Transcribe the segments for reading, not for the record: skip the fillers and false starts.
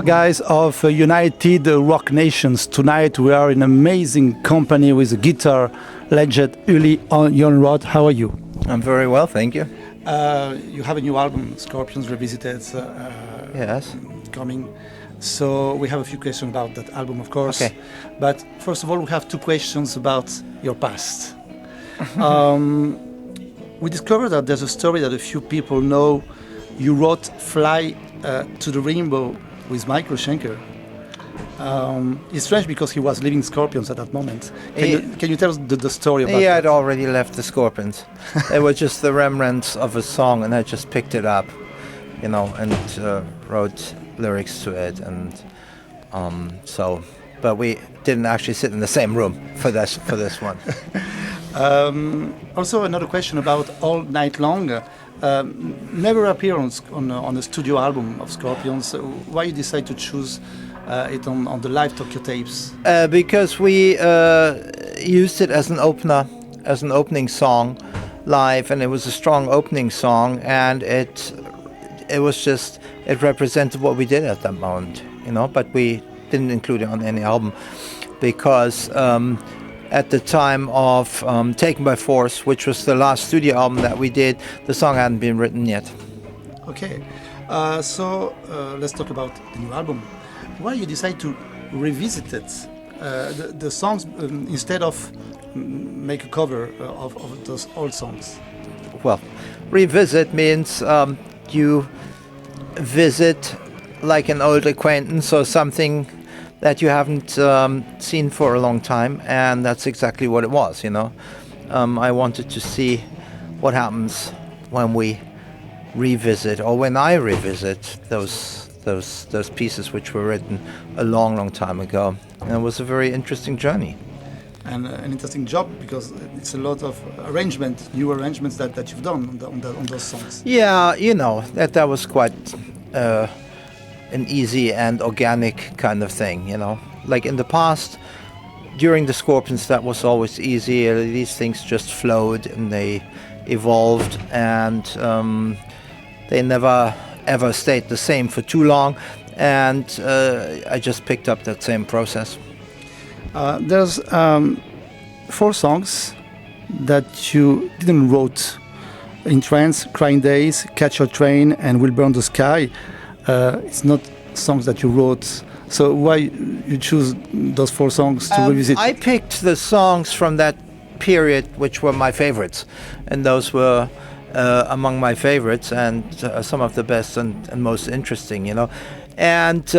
Hello, guys of United Rock Nations. Tonight we are in amazing company with a guitar legend Uli Jon Roth. How are you? I'm very well, thank you. You have a new album, Scorpions Revisited, Yes. coming. So we have a few questions about that album, of course. Okay. But first of all, we have two questions about your past. We discovered that there's a story that a few people know. You wrote "Fly to the Rainbow" with Michael Schenker. It's strange because he was leaving Scorpions at that moment. Can you tell us the story about He that? had already left the Scorpions. They were just the remnants of a song, and I just picked it up, and wrote lyrics to it, and but we didn't actually sit in the same room for this one. Also, another question about All Night Long. Never appear on a studio album of Scorpions. Why you decide to choose it on the live Tokyo tapes? Because we used it as an opener, as an opening song live, and it was a strong opening song, and it represented what we did at that moment, but we didn't include it on any album because at the time of Taken by Force, which was the last studio album that we did, the song hadn't been written yet. Okay, so let's talk about the new album. Why you decide to revisit it, the songs, instead of make a cover of those old songs? Well, revisit means you visit like an old acquaintance or something that you haven't seen for a long time, and that's exactly what it was. I wanted to see what happens when we revisit, or when I revisit those pieces which were written a long, long time ago. And it was a very interesting journey. And an interesting job, because it's a lot of new arrangements that you've done on those songs. Yeah, that was quite an easy and organic kind of thing, Like in the past, during the Scorpions, that was always easy. These things just flowed and they evolved, and they never ever stayed the same for too long. And I just picked up that same process. There's 4 songs that you didn't wrote: In Trance, Crying Days, Catch Your Train, and Will Burn the Sky. It's not songs that you wrote, so why you choose those 4 songs to revisit? I picked the songs from that period which were my favorites, and those were among my favorites, and some of the best and most interesting, And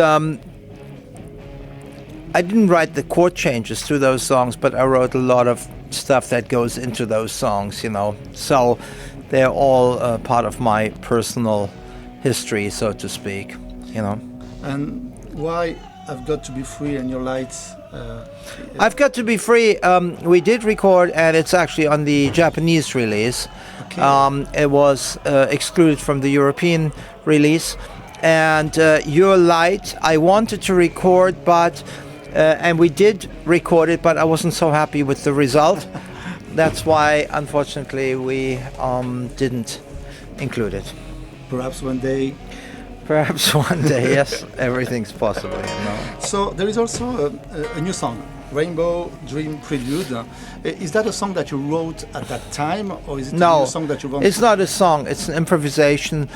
I didn't write the chord changes to those songs, but I wrote a lot of stuff that goes into those songs, So they're all part of my personal history, so to speak, And why I've Got to Be Free and Your Lights? I've Got to Be Free, we did record, and it's actually on the Japanese release. Okay. It was excluded from the European release. And Your Light, I wanted to record, but and we did record it, but I wasn't so happy with the result. That's why, unfortunately, we didn't include it. Perhaps one day. Perhaps one day, yes, everything's possible. So there is also a new song, Rainbow Dream Prelude. Is that a song that you wrote at that time, or is it a new song that you wrote? No, it's not a song, it's an improvisation.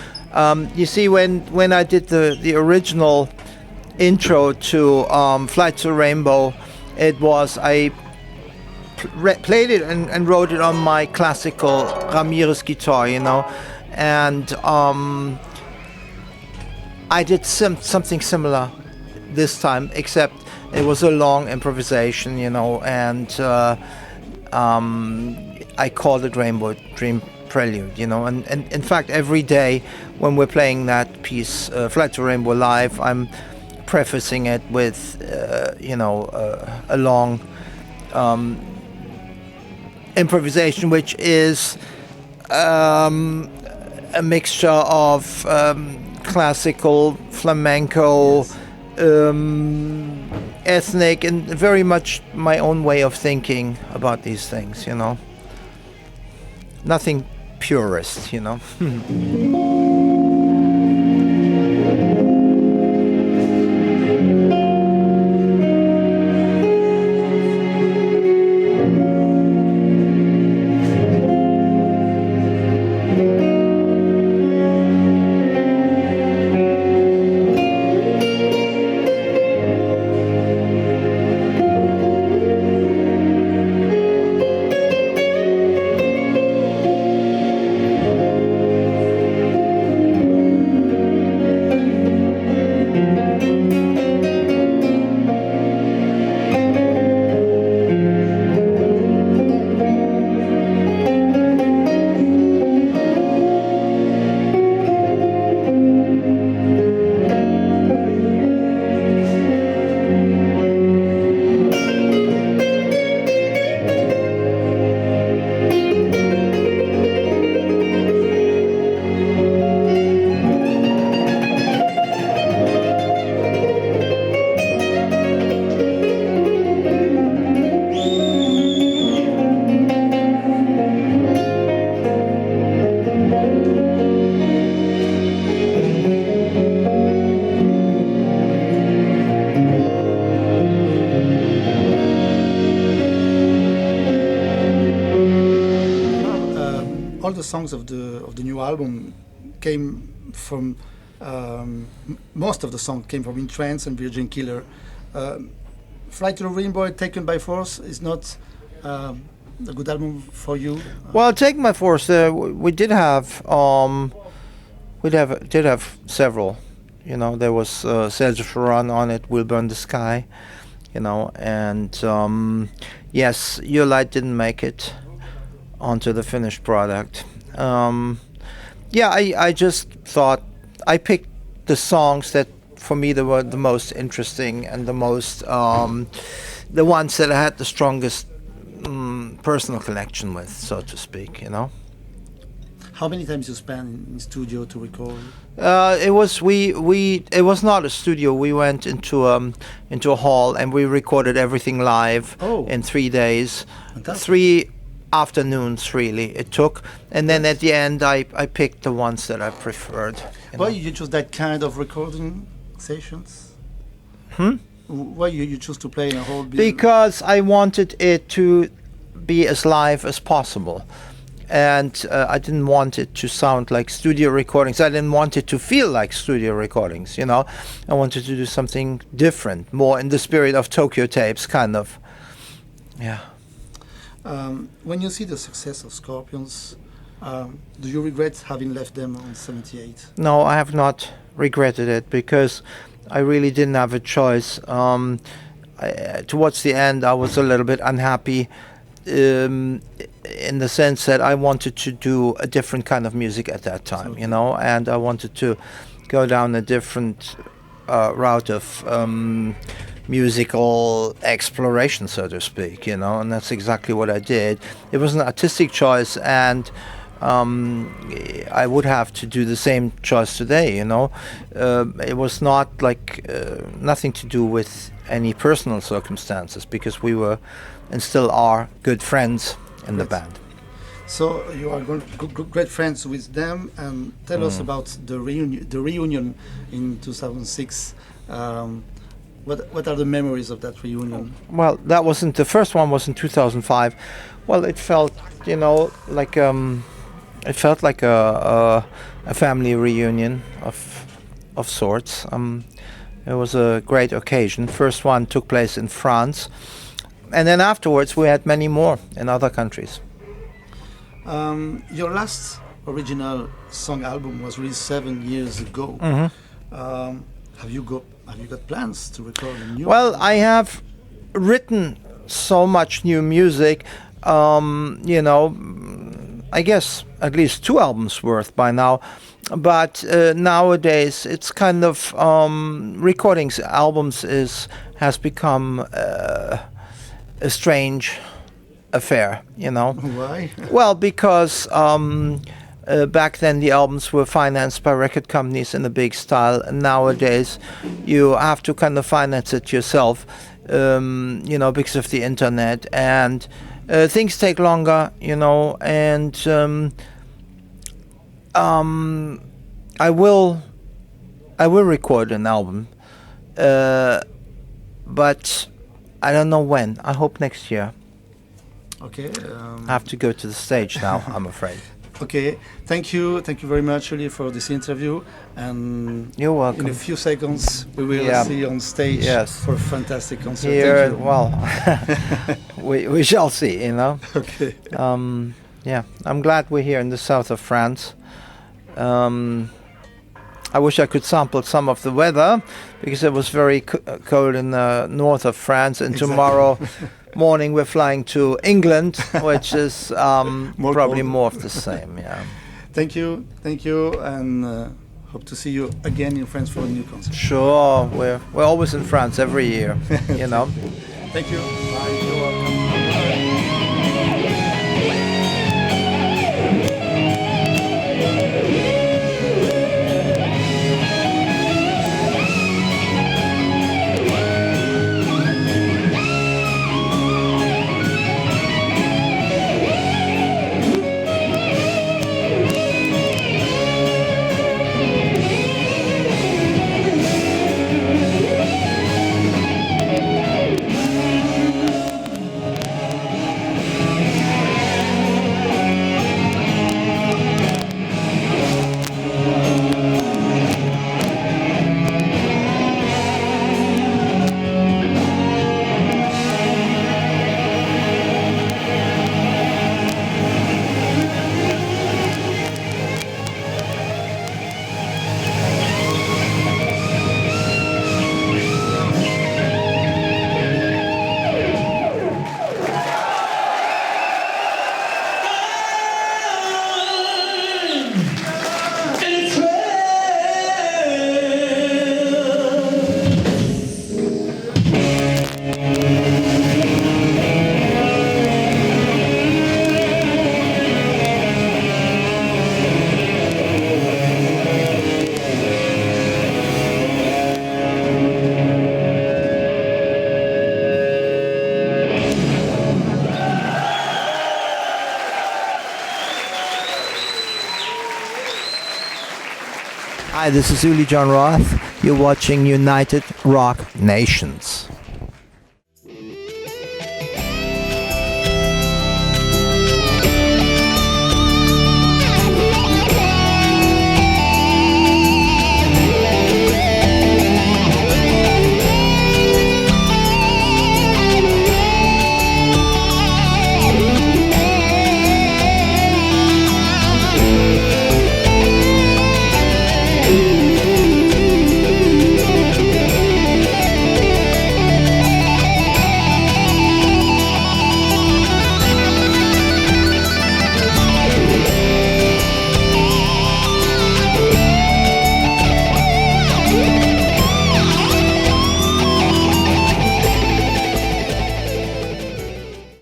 You see, when I did the original intro to Flight to Rainbow, it was, I played it and wrote it on my classical Ramirez guitar, and I did something similar this time, except it was a long improvisation, and I called it Rainbow Dream Prelude, and in fact every day when we're playing that piece, Flight to Rainbow live, I'm prefacing it with a long improvisation, which is a mixture of classical, flamenco, ethnic, and very much my own way of thinking about these things, Nothing purist, all the songs of the new album came from most of the songs came from In Trance and Virgin Killer. Fly to the Rainbow, Taken by Force is not a good album for you. Well, Taken by Force, we did have did have several. You know, there was Sails of Run on it, Will Burn the Sky. You know, and yes, Your Light didn't make it onto the finished product. Yeah, I just thought I picked the songs that for me they were the most interesting and the most the ones that I had the strongest personal connection with, so to speak. You know. How many times you spent in studio to record? It was it was not a studio. We went into a hall and we recorded everything live in 3 days. Fantastic. 3 afternoons really it took, and then at the end I picked the ones that I preferred. Why you chose that kind of recording sessions? Why you choose to play in a whole? Because I wanted it to be as live as possible. And I didn't want it to sound like studio recordings. I didn't want it to feel like studio recordings, you know. I wanted to do something different, more in the spirit of Tokyo Tapes, kind of. Yeah. When you see the success of Scorpions, do you regret having left them on 78? No, I have not regretted it because I really didn't have a choice. Towards the end, I was a little bit unhappy. In the sense that I wanted to do a different kind of music at that time, you know, and I wanted to go down a different route of musical exploration, so to speak, you know, and that's exactly what I did. It was an artistic choice, and I would have to do the same choice today, you know. It was not like nothing to do with any personal circumstances, because we were and still are good friends in the band. So you are great friends with them, and tell us about the reunion in 2006. What are the memories of that reunion? Well, that wasn't the first one. Was in 2005. Well, it felt, you know, like a family reunion of sorts. It was a great occasion. First one took place in France. And then afterwards, we had many more in other countries. Your last original song album was released 7 years ago. Have you got plans to record a new? Well, I have written so much new music. You know, I guess at least 2 albums worth by now. But nowadays, it's kind of recordings albums has become a strange affair, you know. Why? Well, because back then the albums were financed by record companies in a big style, and nowadays you have to kind of finance it yourself, you know, because of the internet, and things take longer, you know, and I will record an album, but I don't know when. I hope next year. Okay. I have to go to the stage now, I'm afraid. Okay. Thank you very much, Uli, for this interview. And you're welcome. In a few seconds, we will see you on stage for a fantastic concert. Here, well, we shall see, you know. Okay. Yeah, I'm glad we're here in the south of France. I wish I could sample some of the weather, because it was very cold in the north of France, and tomorrow morning we're flying to England, which is probably more of the same. Yeah. Thank you, and hope to see you again in France for a new concert. Sure, we're always in France every year, you know. Thank you. Bye. You're welcome. Hi, this is Uli Jon Roth. You're watching United Rock Nations.